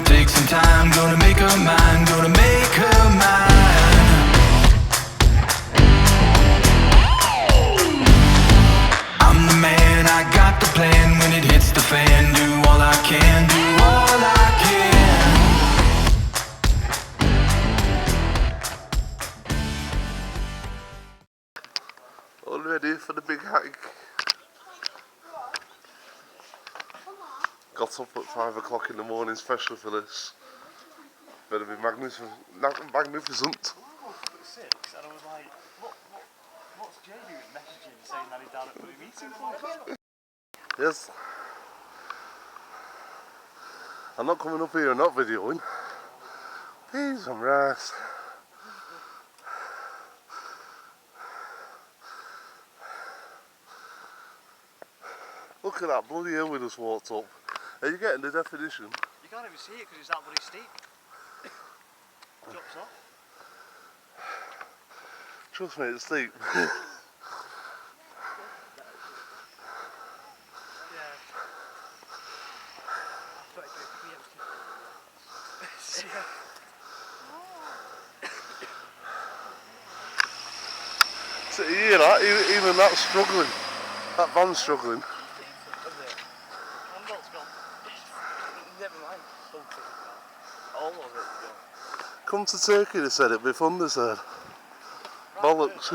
take some time, gonna make her mine, gonna make her mine. I'm the man, I got the plan. When it hits the fan, do all I can, do all I can. All ready for the big hike. Got up at 5 o'clock in the morning especially for this. Better be magnificent. I woke up at 6 and I was like, what's Jay doing messaging saying that he's down at the meeting for? Yes. I'm not coming up here and not videoing. Peas and rice. Look at that bloody hill we just walked up. Are you getting the definition? You can't even see it because it's that bloody steep. Drops off. Trust me, it's steep. Yeah. So you hear that? Even that's struggling. That van's struggling. Never mind. All of it. Come to Turkey, they said, it'd be fun, they said. Bollocks.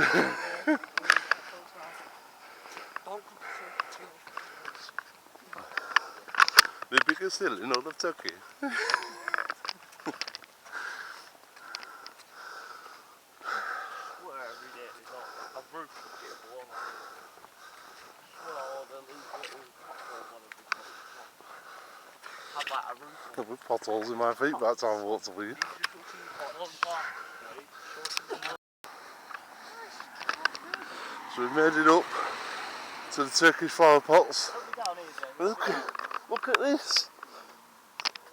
The biggest hill in all of Turkey. With potholes in my feet by the time I walked up here. So we've made it up to the Turkish flower pots. Look at this.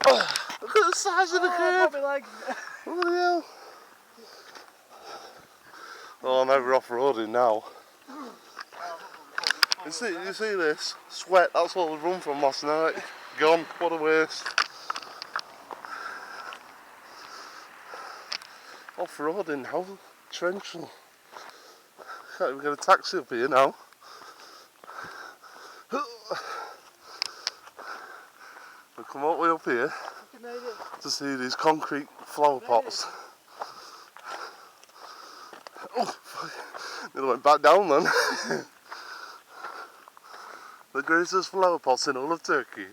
Look at the size of the curb. Bloody hell. Oh, I'm over off-roading now. You see this? Sweat, that's what we run from last night. Gone, what a waste. Off-roading now, torrential. Can't even get a taxi up here now. We come all the way up here to see these concrete flower pots. Oh, nearly went back down then. The greatest flower pots in all of Turkey.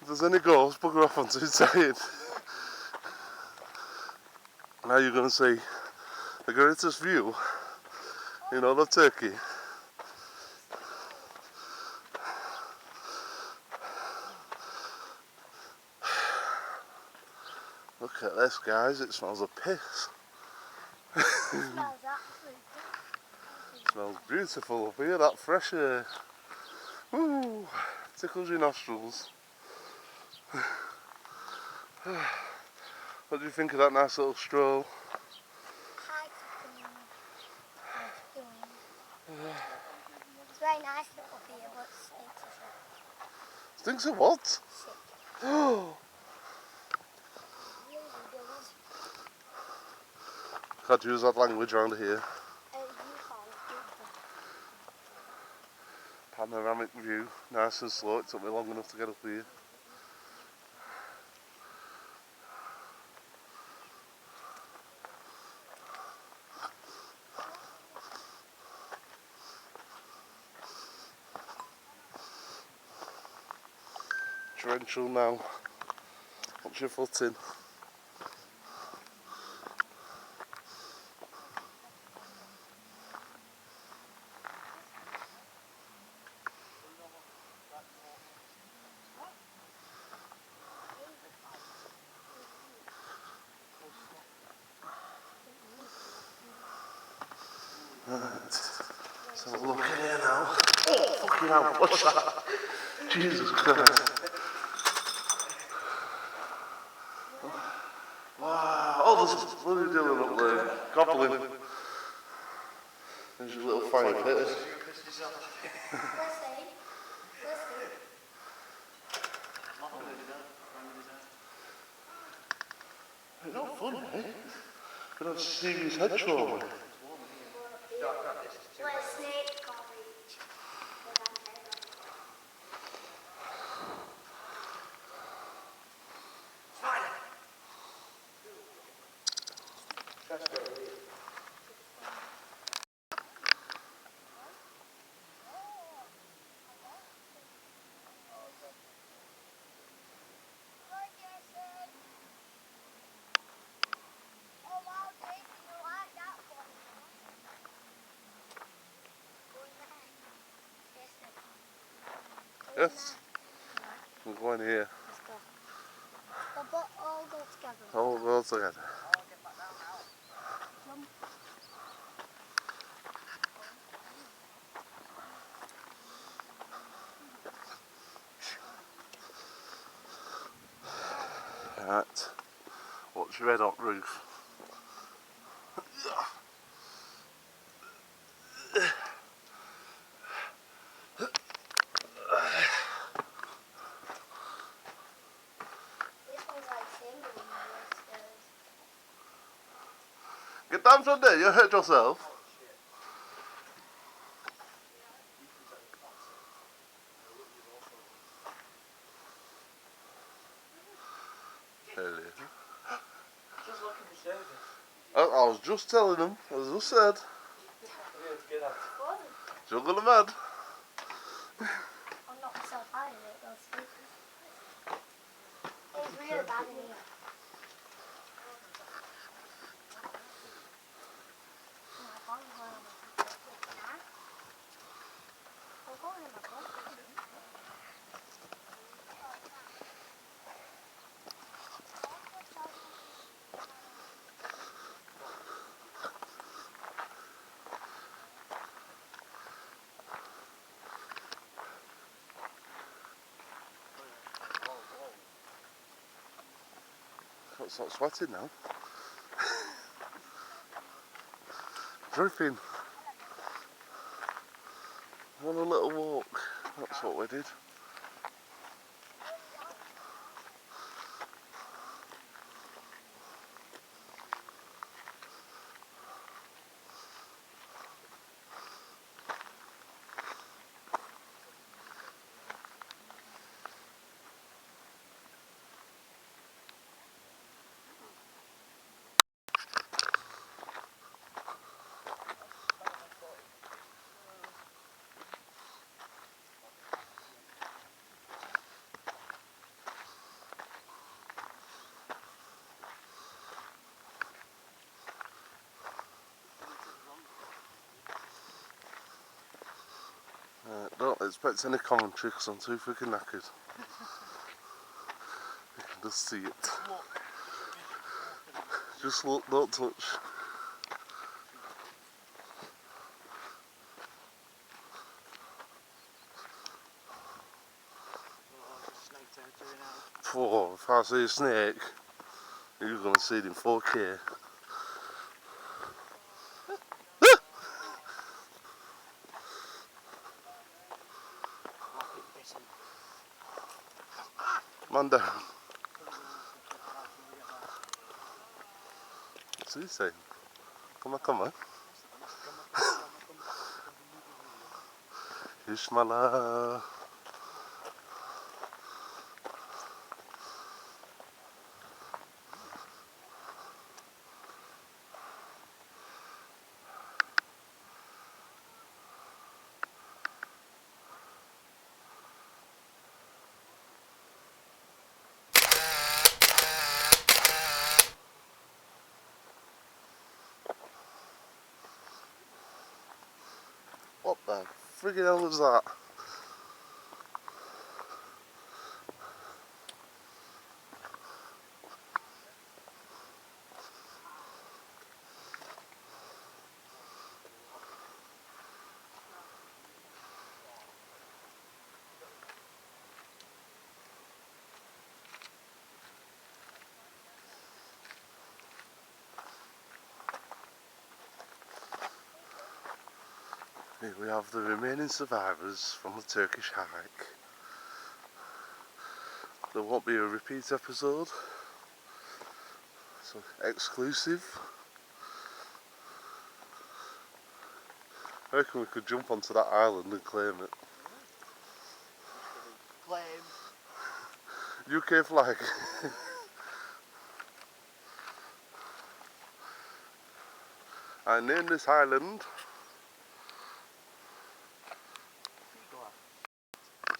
If there's any ghosts, bugger off onto his side. Now you're going to see the greatest view in all of Turkey. Look at this, guys, it smells of piss. It smells beautiful up here, that fresh air. Ooh, tickles your nostrils. What do you think of that nice little stroll? It's very nice up here, but it stinks Stinks of of what? shit. Oh! Can't use that language around here. Panoramic view, nice and slow, it took me long enough to get up here. Torrential now. Watch your footing. So look in here now. Oh, fucking hell, what's that? Jesus Christ. Wow, oh, there's bloody Dylan up there, gobbling. There's your little fire pit. They're not funny. Could have serious head trauma. What a snake can't reach. Yes. We're going here. Let's go. They'll all go together. All go together. Jump. Right. Watch your head on roof. This one's like singing in the stairs. Get down from there, you hurt yourself. Hello. Just look at the service. I was just telling them, as I said, juggle them mad. I'll knock myself out of it, those speakers. It's really bad in here. No, I can't go in my pocket. Nah. I'll go in my pocket. Can't stop sweating now. Dripping. On a little walk. That's what we did. Don't expect any commentary because I'm too freaking knackered. You can just see it. Just look, don't touch. Oh, if I see a snake, you're going to see it in 4K. Man down. What's he saying? Come on, come on. Ishmala. What the friggin' hell was that? Here we have the remaining survivors from the Turkish hike. There won't be a repeat episode, So exclusive. I reckon we could jump onto that island and claim it. Claim. UK flag. I named this island.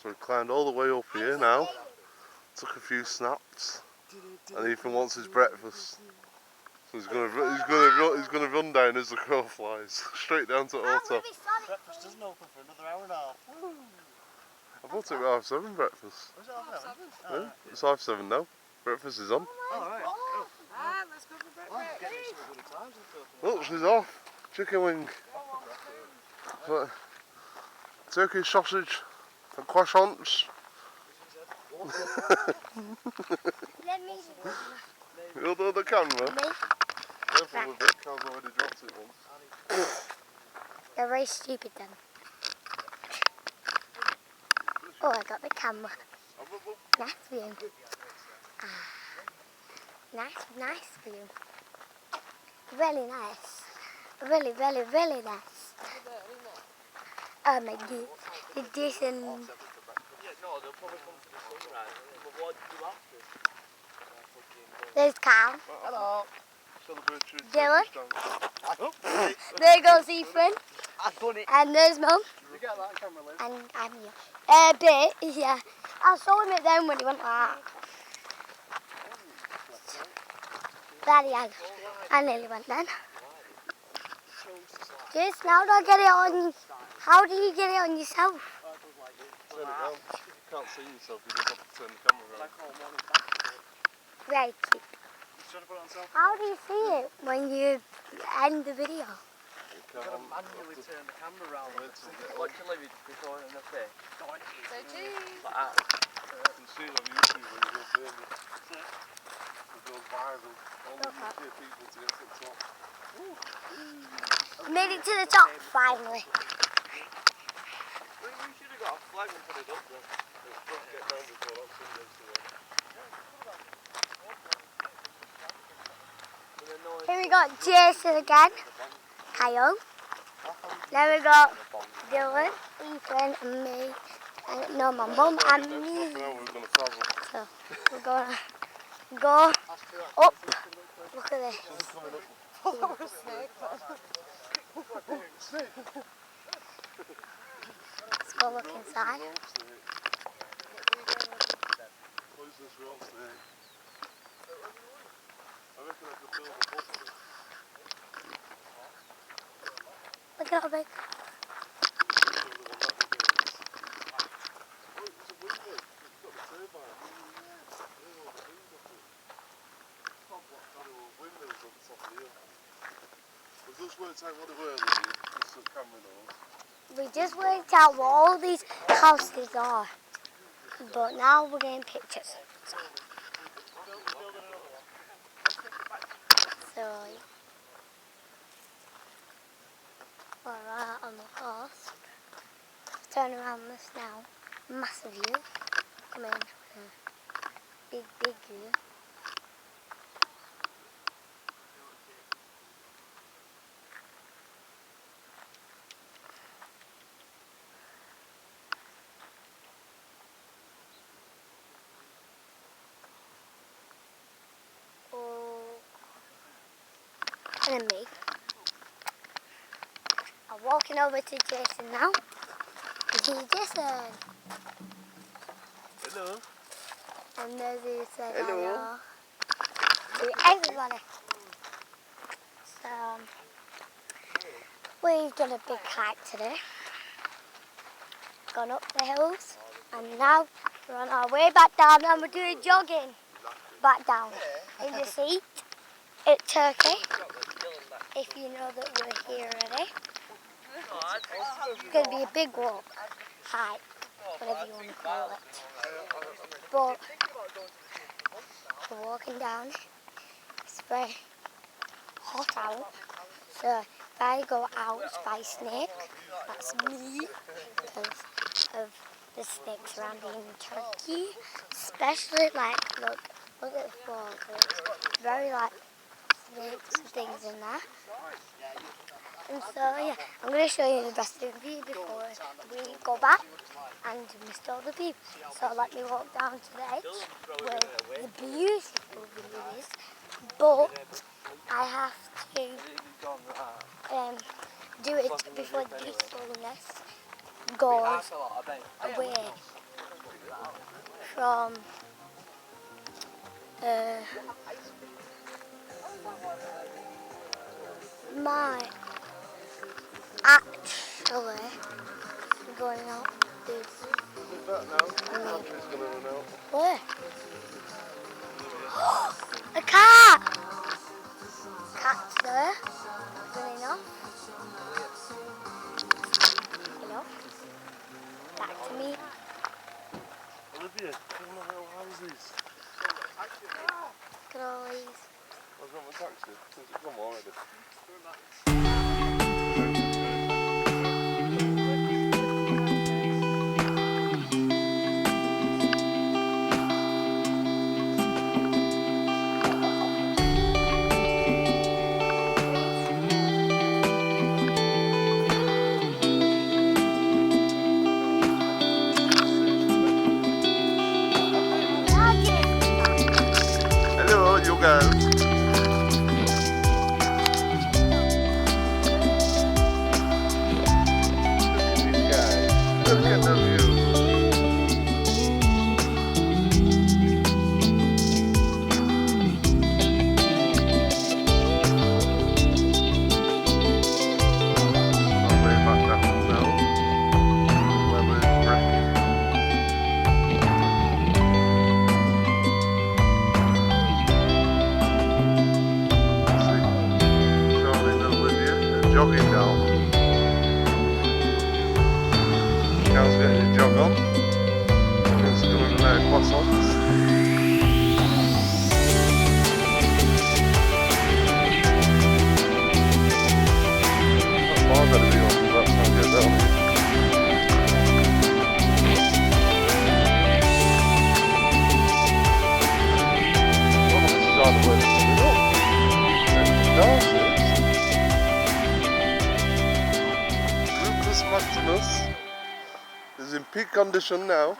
So we climbed all the way up here now. Took a few snaps, and Ethan wants his breakfast. So he's gonna run down as the crow flies, straight down to Auto. Breakfast doesn't open for another hour and a half. I thought it was 7 breakfast. Was it half an Yeah, hour? it's 7 now. Breakfast is on. Alright. Let's go for breakfast. Look, she's off. Chicken wing. So, Turkish sausage and croissants. Let me. You'll do the camera. Me. Careful with it, Carl's already dropped it once. They're very stupid then. Oh, I got the camera. Nice view. Nice view. Really nice. Really nice. Oh my god. The decent. Yeah, no, they'll probably come to the sunrise. But what do you after? There's Carl. Hello. Celebratory Dylan. Turkish dance. There goes Ethan. I've done it. And there's Mum. You get that camera, Liz? And I'm here. Bit, yeah. I saw him at them when he went like that. Bloody hell. I nearly went then. Just now do I get it on? How do you get it on yourself? Turn it round. You can't see yourself, you just have to turn the camera around. Right. How do you see it when you end the video? You You've got to can't- manually turn the camera around. Literally before in the face. Like that. You can see it on YouTube when you go famous. It goes viral. All the UK people to get to the top. Made it to the top finally. We should have got a flag and put it up there. Let's just get down before that sun gets to them. Here we got Jason again, Kyle. Then we got Dylan, Ethan, and me. And, no, my mum and me. Now we're going to travel. So we're gonna go up. Look at this. Let's go look inside. What is this real snake? I reckon I could build a boat. Look at how big. We just worked out what they were, just so Cameron knows. We just worked out what all these houses are. But now we're getting pictures. So we're right on the coast. Turn around this now. Massive view. Come in. Big view. And then me. I'm walking over to Jason now. This is Jason. Hello. And there's who said Hello. hello to everybody. So we've done a big hike today. Gone up the hills and now we're on our way back down and we're doing jogging back down in the seat at Turkey. If you know that we're here already. It's going to be a big walk, hike, whatever you want to call it. But we're walking down. It's very hot out. So if I go out by snake, that's me. Because of the snakes around in Turkey. Especially like, look at the fall. It's very like snakes and things in there. And so yeah, I'm going to show you the rest of the view before we go back and missed all the view. So let me walk down to the edge where the beautiful view is, but I have to do it before the peacefulness goes away from my actually going out is That now. Battery's gonna run out. where? A cat! Cat's there. Running off. Back to me. Olivia, come on, little houses. Look at all these. I've got my taxi. Since it's come already. Hello, you guys. Look at the view. I'm way back down now. Where we're wrecking. Charlie and Olivia are jogging down. Cal's getting his jog on. He's doing croissants. That's far better be on, but that's how I get down here. Oh, this is all the way to the up. Lucas Maximus is in peak condition now.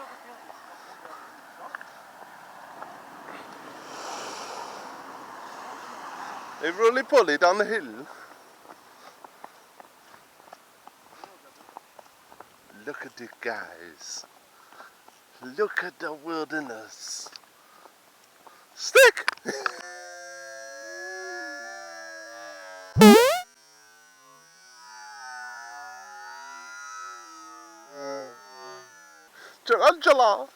They really pulley down the hill. Look at it, guys. Look at the wilderness. Stick! Tarantula!